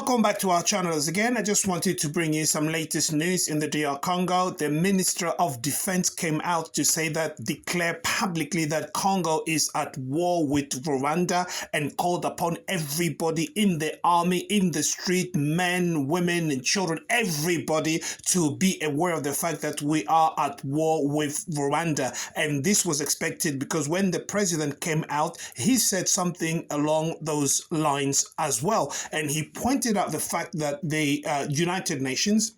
Welcome back to our channels again. I just wanted to bring you some latest news in the DR Congo. The Minister of Defense came out to say that, declare publicly that Congo is at war with Rwanda and called upon everybody in the army, in the street, men, women and children, everybody to be aware of the fact that we are at war with Rwanda. And this was expected because when the president came out, he said something along those lines as well. And he pointed out the fact that the United Nations,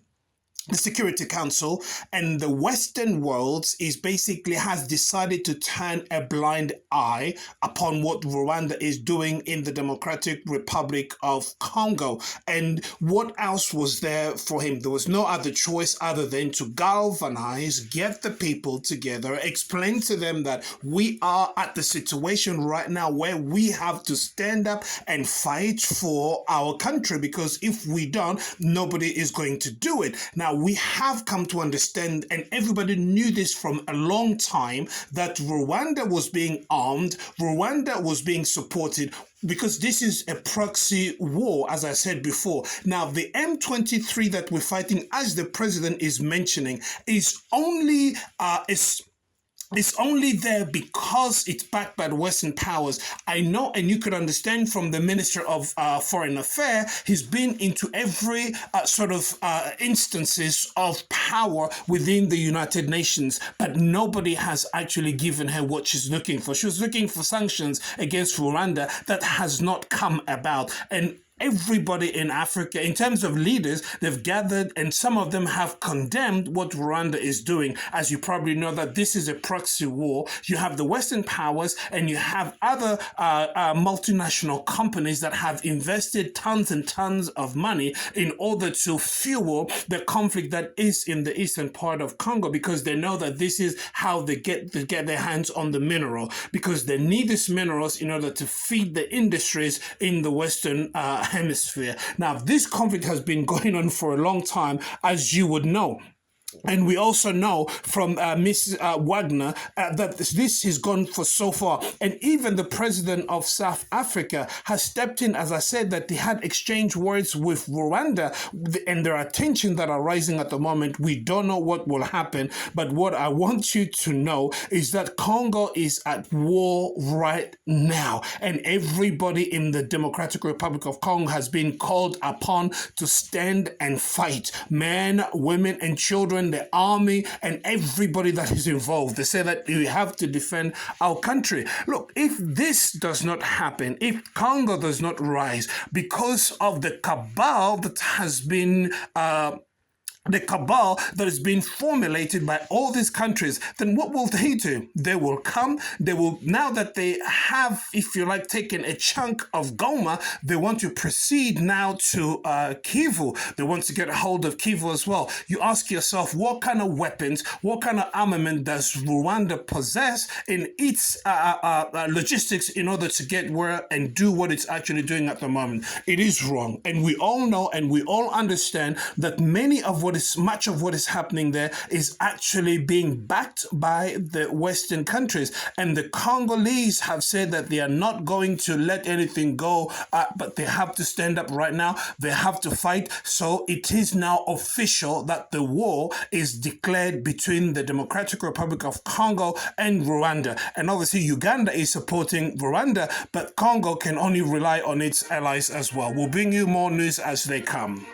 the Security Council and the Western world has decided to turn a blind eye upon what Rwanda is doing in the Democratic Republic of Congo. And what else was there for him? There was no other choice other than to galvanize, get the people together, explain to them that we are at the situation right now where we have to stand up and fight for our country, because if we don't, nobody is going to do it. Now, we have come to understand, and everybody knew this from a long time, that Rwanda was being armed, Rwanda was being supported, because this is a proxy war, as I said before. Now, the M23 that we're fighting, as the president is mentioning, is only it's only there because it's backed by the Western powers. I know, and you could understand from the Minister of Foreign Affairs, he's been into every instances of power within the United Nations, but nobody has actually given her what she's looking for. She was looking for sanctions against Rwanda. That has not come about. And everybody in Africa, in terms of leaders, they've gathered and some of them have condemned what Rwanda is doing. As you probably know, that this is a proxy war. You have the Western powers and you have other multinational companies that have invested tons and tons of money in order to fuel the conflict that is in the eastern part of Congo, because they know that this is how they get their hands on the mineral, because they need these minerals in order to feed the industries in the Western hemisphere. Now, this conflict has been going on for a long time, as you would know. And we also know from Ms. Wagner that this has gone for so far. And even the president of South Africa has stepped in, as I said, that they had exchanged words with Rwanda, and there are tensions that are rising at the moment. We don't know what will happen. But what I want you to know is that Congo is at war right now. And everybody in the Democratic Republic of Congo has been called upon to stand and fight. Men, women, and children, the army, and everybody that is involved. They say that we have to defend our country. Look, if this does not happen, if Congo does not rise because of the cabal that has been formulated by all these countries, then what will they do? They will come, now that they have, if you like, taken a chunk of Goma, they want to proceed now to Kivu. They want to get a hold of Kivu as well. You ask yourself, what kind of weapons, what kind of armament does Rwanda possess in its logistics in order to get where and do what it's actually doing at the moment? It is wrong. And we all know and we all understand that much of what is happening there is actually being backed by the Western countries. And the Congolese have said that they are not going to let anything go, but they have to stand up right now. They have to fight. So it is now official that the war is declared between the Democratic Republic of Congo and Rwanda. And obviously Uganda is supporting Rwanda, but Congo can only rely on its allies as well. We'll bring you more news as they come.